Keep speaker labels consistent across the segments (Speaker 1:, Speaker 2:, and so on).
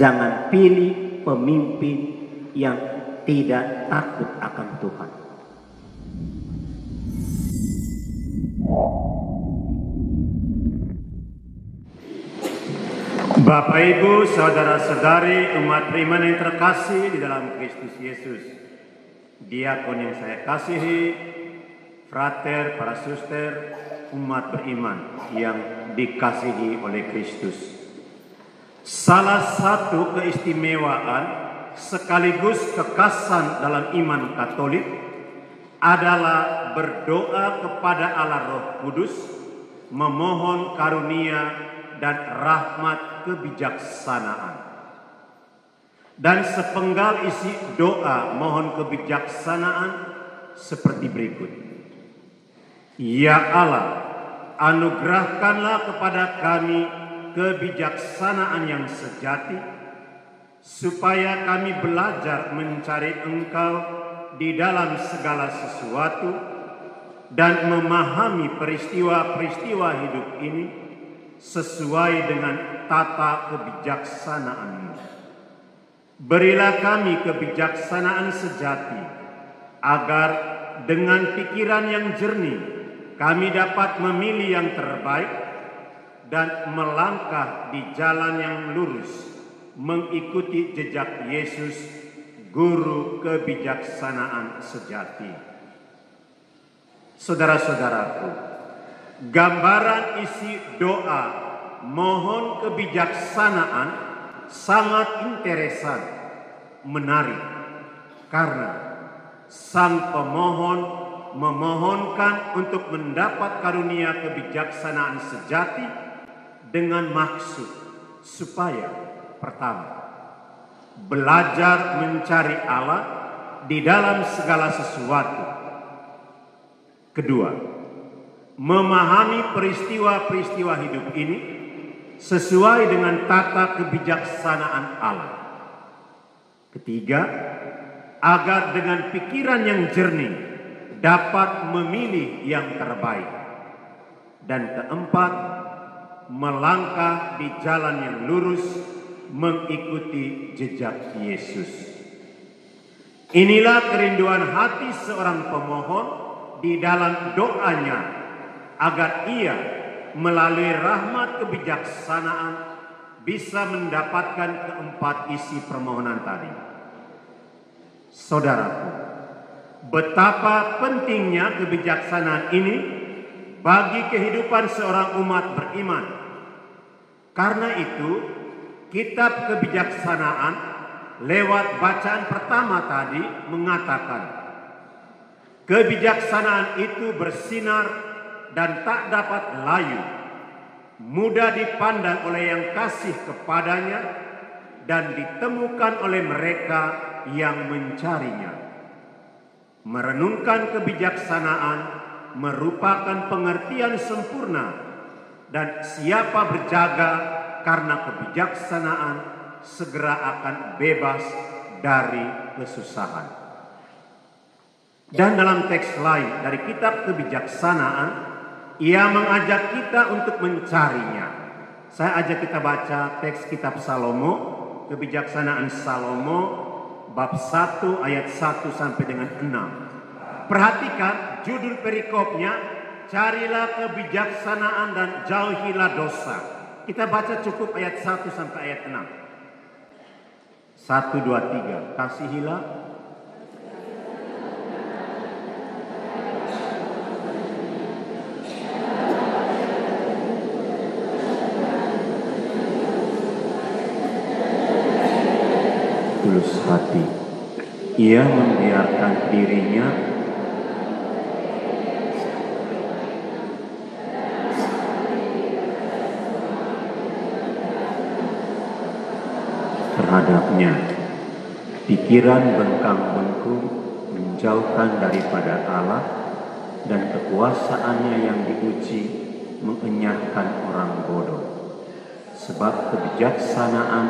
Speaker 1: Jangan pilih pemimpin yang tidak takut akan Tuhan.
Speaker 2: Bapak, Ibu, saudara-saudari, umat beriman yang terkasih di dalam Kristus Yesus, diakon yang saya kasihi, frater, para suster, umat beriman yang dikasihi oleh Kristus. Salah satu keistimewaan sekaligus kekasan dalam iman Katolik adalah berdoa kepada Allah Roh Kudus, memohon karunia dan rahmat kebijaksanaan. Dan sepenggal isi doa mohon kebijaksanaan seperti berikut. Ya Allah, anugerahkanlah kepada kami kebijaksanaan yang sejati, supaya kami belajar mencari Engkau di dalam segala sesuatu dan memahami peristiwa-peristiwa hidup ini sesuai dengan tata kebijaksanaan-Mu. Berilah kami kebijaksanaan sejati, agar dengan pikiran yang jernih kami dapat memilih yang terbaik dan melangkah di jalan yang lurus, mengikuti jejak Yesus, Guru kebijaksanaan sejati. Saudara-saudaraku, gambaran isi doa mohon kebijaksanaan sangat interesan, menarik, karena sang pemohon memohonkan untuk mendapat karunia kebijaksanaan sejati dengan maksud supaya pertama, belajar mencari Allah di dalam segala sesuatu. Kedua, memahami peristiwa-peristiwa hidup ini sesuai dengan tata kebijaksanaan Allah. Ketiga, agar dengan pikiran yang jernih dapat memilih yang terbaik. Dan keempat, melangkah di jalan yang lurus, mengikuti jejak Yesus. Inilah kerinduan hati seorang pemohon di dalam doanya, agar ia melalui rahmat kebijaksanaan bisa mendapatkan keempat isi permohonan tadi. Saudaraku, betapa pentingnya kebijaksanaan ini bagi kehidupan seorang umat beriman. Karena itu, kitab kebijaksanaan lewat bacaan pertama tadi mengatakan, kebijaksanaan itu bersinar dan tak dapat layu, mudah dipandang oleh yang kasih kepadanya dan ditemukan oleh mereka yang mencarinya. Merenungkan kebijaksanaan merupakan pengertian sempurna, dan siapa berjaga karena kebijaksanaan segera akan bebas dari kesusahan. Dan dalam teks lain dari kitab kebijaksanaan, ia mengajak kita untuk mencarinya. Saya ajak kita baca teks kitab Salomo, kebijaksanaan Salomo, bab 1 ayat 1 sampai dengan 6. Perhatikan judul perikopnya, carilah kebijaksanaan dan jauhilah dosa. Kita baca cukup ayat 1 sampai ayat 6. 1, 2, 3. Kasihilah tulus hati. Ia membiarkan dirinya terhadapnya. Pikiran bengkang-bengkung menjauhkan daripada Allah, dan kekuasaannya yang diuji mengenyahkan orang bodoh. Sebab kebijaksanaan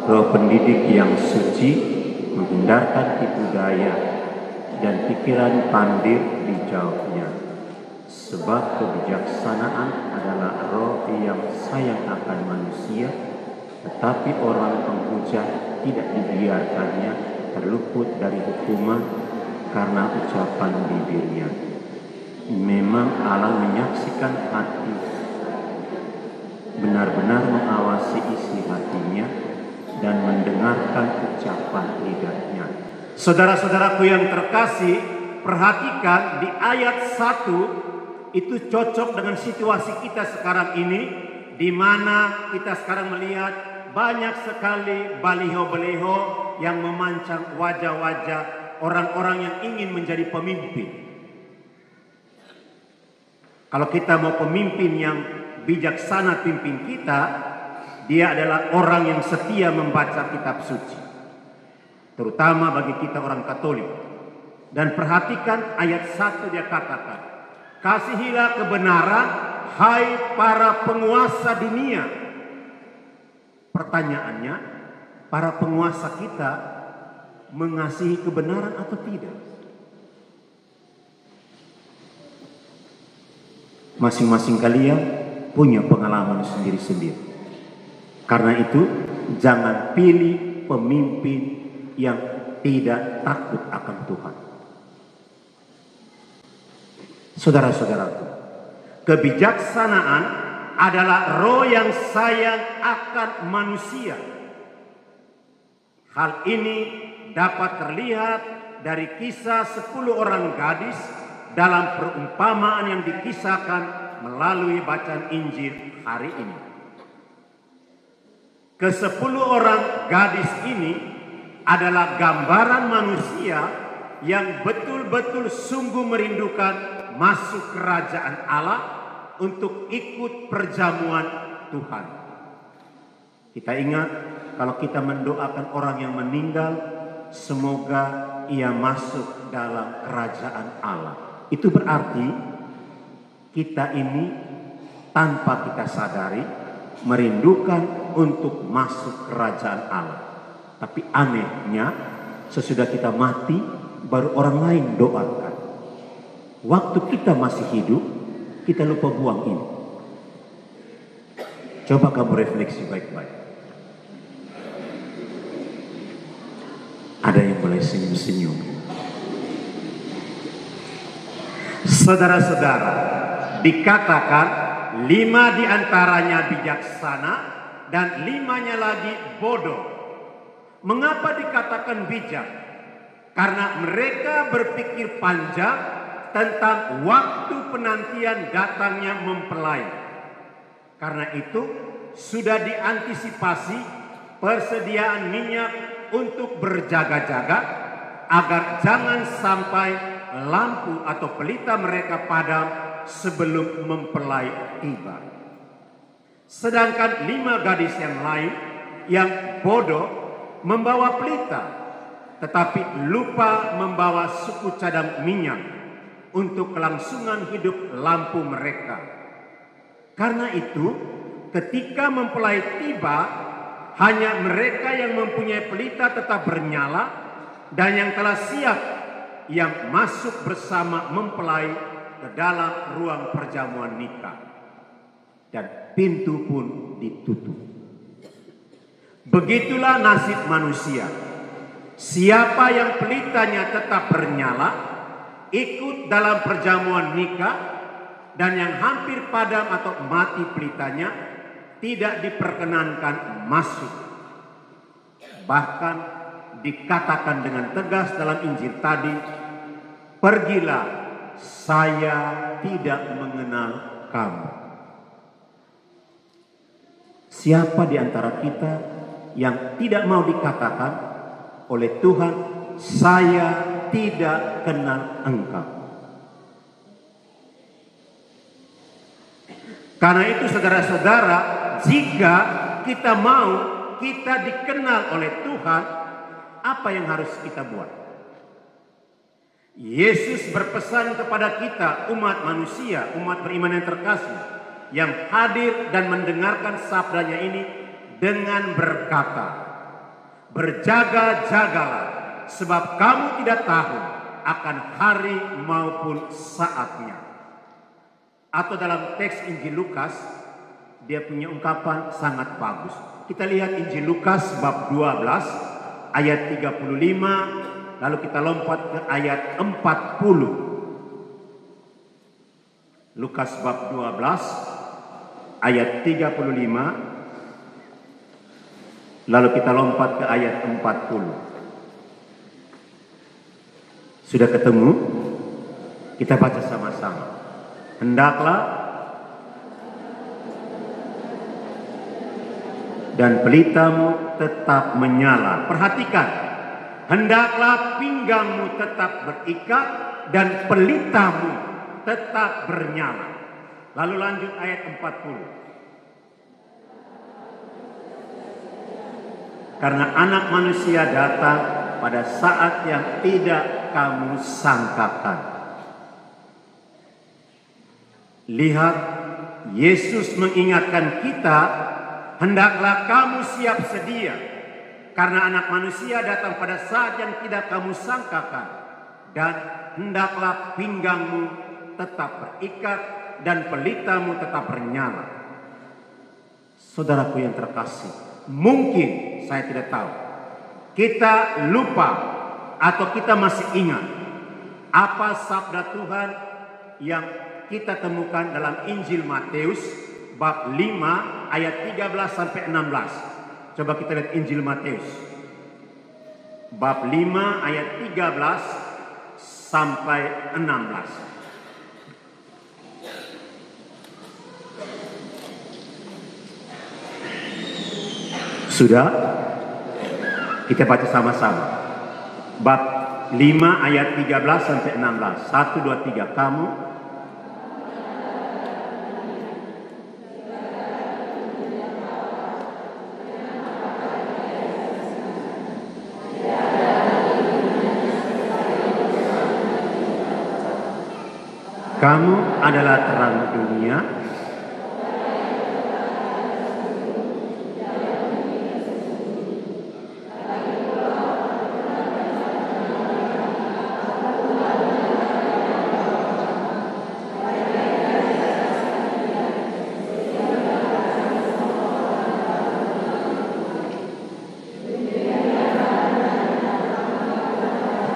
Speaker 2: Roh pendidik yang suci menghindarkan tipu daya dan pikiran pandir dijauhkan
Speaker 1: Jawabnya, sebab kebijaksanaan adalah roh yang sayang akan manusia, tetapi orang penghujat tidak dibiarkannya terluput dari hukuman karena ucapan bibirnya. Memang Allah menyaksikan hati, benar-benar mengawasi isi hatinya dan mendengarkan ucapan lidahnya.
Speaker 2: Saudara-saudaraku yang terkasih, perhatikan di ayat 1 itu cocok dengan situasi kita sekarang ini, di mana kita sekarang melihat banyak sekali baliho-baliho yang memancang wajah-wajah orang-orang yang ingin menjadi pemimpin. Kalau kita mau pemimpin yang bijaksana pimpin kita, dia adalah orang yang setia membaca kitab suci. Terutama bagi kita orang Katolik. Dan perhatikan ayat 1 dia katakan, kasihilah kebenaran, hai para penguasa dunia. Pertanyaannya, para penguasa kita mengasihi kebenaran atau tidak? Masing-masing kalian punya pengalaman sendiri-sendiri. Karena itu, jangan pilih pemimpin yang tidak takut akan Tuhan. Saudara-saudaraku, kebijaksanaan adalah roh yang sayang akan manusia. Hal ini dapat terlihat dari kisah 10 orang gadis dalam perumpamaan yang dikisahkan melalui bacaan Injil hari ini. Ke-10 orang gadis ini adalah gambaran manusia yang betul-betul sungguh merindukan masuk kerajaan Allah untuk ikut perjamuan Tuhan. Kita ingat, kalau kita mendoakan orang yang meninggal, semoga ia masuk dalam kerajaan Allah. Itu berarti kita ini tanpa kita sadari merindukan untuk masuk kerajaan Allah. Tapi anehnya, sesudah kita mati, baru orang lain doakan. Waktu kita masih hidup, kita lupa buang ini. Coba kamu refleksi baik-baik. Ada yang boleh senyum-senyum. Saudara-saudara, dikatakan 5 diantaranya bijaksana dan 5-nya lagi bodoh. Mengapa dikatakan bijak? Karena mereka berpikir panjang tentang waktu penantian datangnya mempelai. Karena itu sudah diantisipasi persediaan minyak untuk berjaga-jaga agar jangan sampai lampu atau pelita mereka padam sebelum mempelai tiba. Sedangkan 5 gadis yang lain yang bodoh membawa pelita, tetapi lupa membawa suku cadang minyak untuk kelangsungan hidup lampu mereka. Karena itu, ketika mempelai tiba, hanya mereka yang mempunyai pelita tetap bernyala dan yang telah siap yang masuk bersama mempelai ke dalam ruang perjamuan nikah. Dan pintu pun ditutup. Begitulah nasib manusia. Siapa yang pelitanya tetap bernyala, ikut dalam perjamuan nikah, dan yang hampir padam atau mati pelitanya tidak diperkenankan masuk. Bahkan dikatakan dengan tegas dalam Injil tadi, pergilah, saya tidak mengenal kamu. Siapa di antara kita yang tidak mau dikatakan oleh Tuhan, saya tidak kenal engkau? Karena itu saudara-saudara, jika kita mau kita dikenal oleh Tuhan, apa yang harus kita buat? Yesus berpesan kepada kita, umat manusia, umat beriman yang terkasih, yang hadir dan mendengarkan sabdanya ini dengan berkata, berjaga-jagalah, sebab kamu tidak tahu akan hari maupun saatnya. Atau dalam teks Injil Lukas, dia punya ungkapan sangat bagus. Kita lihat Injil Lukas bab 12 ayat 35, lalu kita lompat ke ayat 40. Lukas bab 12 ayat 35, lalu kita lompat ke ayat 40. Sudah ketemu? Kita baca sama-sama. Hendaklah dan pelitamu tetap menyala. Perhatikan, hendaklah pinggangmu tetap berikat dan pelitamu tetap bernyala. Lalu lanjut ayat 40. Karena anak manusia datang pada saat yang tidak kamu sangkakan. Lihat, Yesus mengingatkan kita, hendaklah kamu siap sedia, karena anak manusia datang pada saat yang tidak kamu sangkakan. Dan hendaklah pinggangmu tetap berikat dan pelitamu tetap bernyala. Saudaraku yang terkasih, mungkin saya tidak tahu, kita lupa atau kita masih ingat apa sabda Tuhan yang kita temukan dalam Injil Matius bab 5 ayat 13 sampai 16. Coba kita lihat Injil Matius bab 5 ayat 13 sampai 16. Sudah? Kita baca sama-sama. Bab 5 ayat 13 sampai 16. 1, 2, 3. Kamu adalah terang dunia.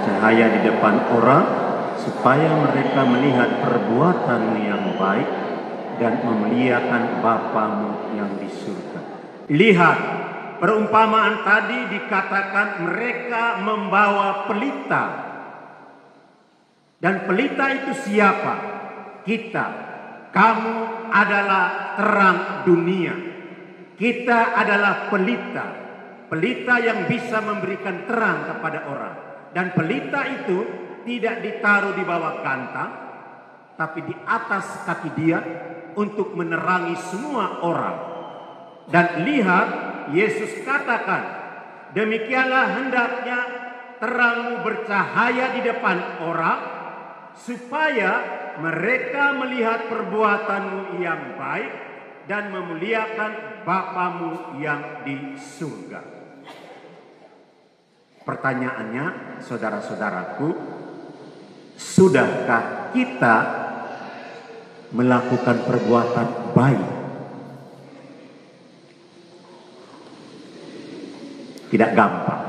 Speaker 2: Cahaya di depan orang, supaya mereka melihat perbuatanmu yang baik dan memuliakan Bapamu yang di surga. Lihat, perumpamaan tadi dikatakan mereka membawa pelita. Dan pelita itu siapa? Kita. Kamu adalah terang dunia. Kita adalah pelita. Pelita yang bisa memberikan terang kepada orang. Dan pelita itu tidak ditaruh di bawah gantang, tapi di atas kaki dia untuk menerangi semua orang. Dan lihat, Yesus katakan, demikianlah hendaknya terangmu bercahaya di depan orang, supaya mereka melihat perbuatanmu yang baik dan memuliakan Bapamu yang di surga. Pertanyaannya, saudara-saudaraku, sudahkah kita melakukan perbuatan baik? Tidak gampang.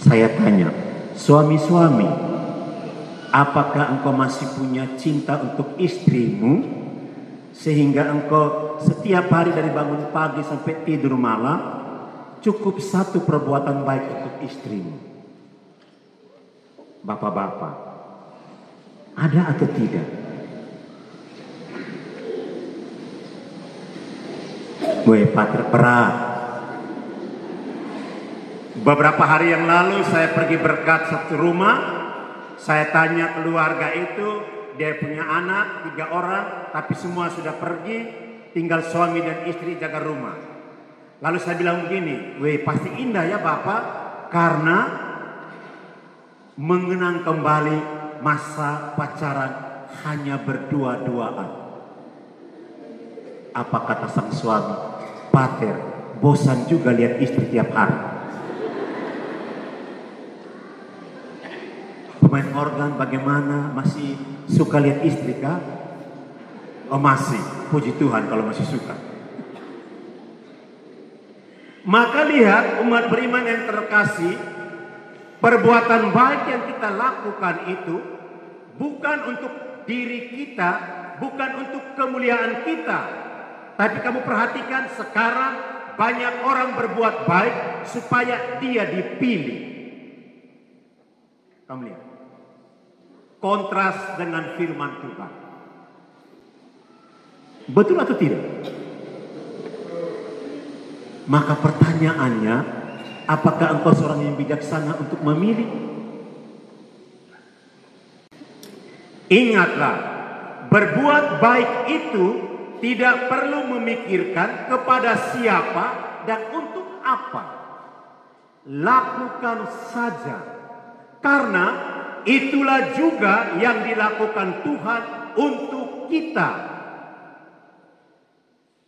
Speaker 2: Saya tanya, suami-suami, apakah engkau masih punya cinta untuk istrimu sehingga engkau setiap hari dari bangun pagi sampai tidur malam cukup satu perbuatan baik untuk istrimu? Bapak-bapak, ada atau tidak? Pater, berat. Beberapa hari yang lalu saya pergi berkat satu rumah. Saya tanya keluarga itu, dia punya anak 3 orang, tapi semua sudah pergi, tinggal suami dan istri jaga rumah. Lalu saya bilang begini, pasti indah ya Bapak, karena mengenang kembali masa pacaran hanya berdua-duaan. Apa kata sang suami? Pater, bosan juga lihat istri tiap hari. Pemain organ bagaimana? Masih suka lihat istri kah? Oh masih, puji Tuhan kalau masih suka. Maka lihat umat beriman yang terkasih, perbuatan baik yang kita lakukan itu bukan untuk diri kita, bukan untuk kemuliaan kita. Tapi kamu perhatikan sekarang banyak orang berbuat baik supaya dia dipilih. Kamu lihat. Kontras dengan firman Tuhan. Betul atau tidak? Maka pertanyaannya, apakah engkau seorang yang bijaksana untuk memilih? Ingatlah, berbuat baik itu tidak perlu memikirkan kepada siapa dan untuk apa. Lakukan saja, karena itulah juga yang dilakukan Tuhan untuk kita.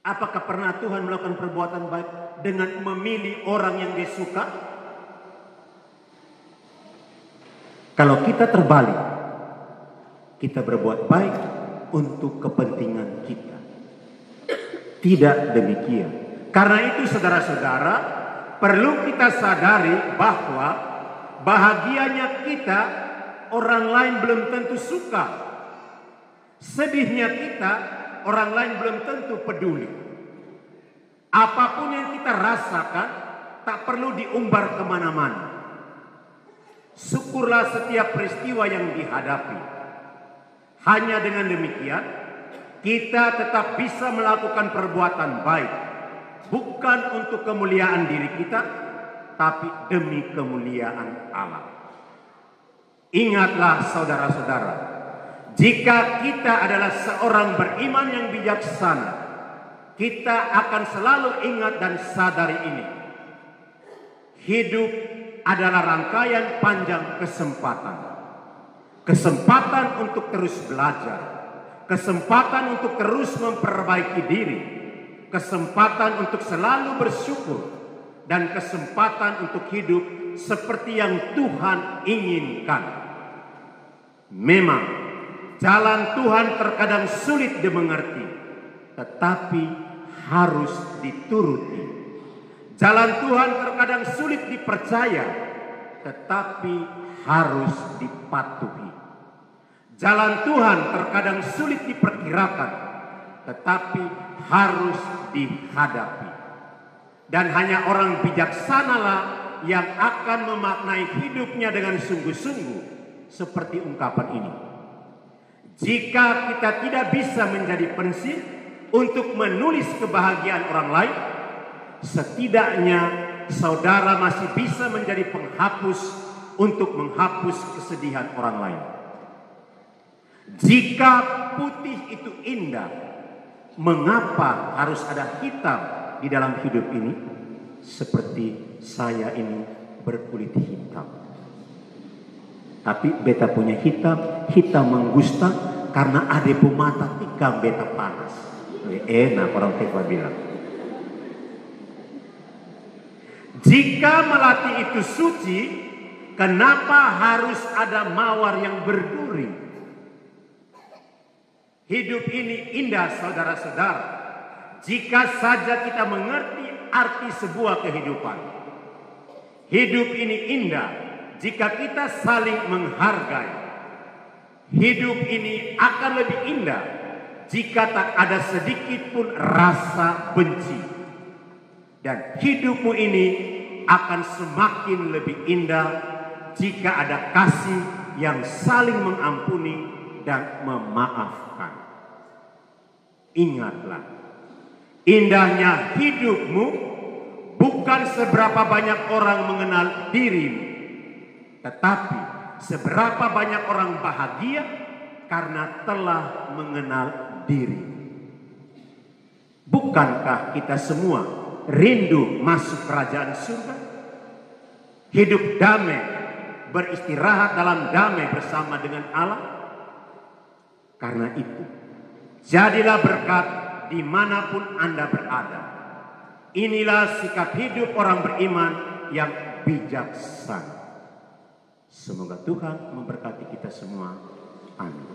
Speaker 2: Apakah pernah Tuhan melakukan perbuatan baik dengan memilih orang yang dia suka? Kalau kita terbalik, kita berbuat baik untuk kepentingan kita. Tidak demikian. Karena itu saudara-saudara, perlu kita sadari bahwa bahagianya kita orang lain belum tentu suka. Sedihnya kita orang lain belum tentu peduli. Apapun yang kita rasakan tak perlu diumbar kemana-mana. Syukurlah setiap peristiwa yang dihadapi. Hanya dengan demikian kita tetap bisa melakukan perbuatan baik. Bukan untuk kemuliaan diri kita, tapi demi kemuliaan Allah. Ingatlah saudara-saudara, jika kita adalah seorang beriman yang bijaksana, kita akan selalu ingat dan sadari ini. Hidup adalah rangkaian panjang kesempatan. Kesempatan untuk terus belajar. Kesempatan untuk terus memperbaiki diri. Kesempatan untuk selalu bersyukur. Dan kesempatan untuk hidup seperti yang Tuhan inginkan. Memang jalan Tuhan terkadang sulit dimengerti, tetapi harus dituruti. Jalan Tuhan terkadang sulit dipercaya, tetapi harus dipatuhi. Jalan Tuhan terkadang sulit diperkirakan, tetapi harus dihadapi. Dan hanya orang bijaksanalah yang akan memaknai hidupnya dengan sungguh-sungguh, seperti ungkapan ini. Jika kita tidak bisa menjadi pensil untuk menulis kebahagiaan orang lain, setidaknya saudara masih bisa menjadi penghapus untuk menghapus kesedihan orang lain. Jika putih itu indah, mengapa harus ada hitam di dalam hidup ini? Seperti saya ini berkulit hitam. Tapi beta punya hitam menggusta karena ada mata tikam beta panas. Enak orang Tionghoa bilang. Jika melati itu suci, kenapa harus ada mawar yang berduri? Hidup ini indah saudara-saudara, jika saja kita mengerti arti sebuah kehidupan. Hidup ini indah jika kita saling menghargai. Hidup ini akan lebih indah jika tak ada sedikit pun rasa benci. Dan hidupmu ini akan semakin lebih indah jika ada kasih yang saling mengampuni dan memaafkan. Ingatlah, indahnya hidupmu bukan seberapa banyak orang mengenal dirimu, tetapi seberapa banyak orang bahagia karena telah mengenal diri. Bukankah kita semua rindu masuk kerajaan surga? Hidup damai, beristirahat dalam damai bersama dengan Allah. Karena itu, jadilah berkat dimanapun Anda berada. Inilah sikap hidup orang beriman yang bijaksana. Semoga Tuhan memberkati kita semua. Amin.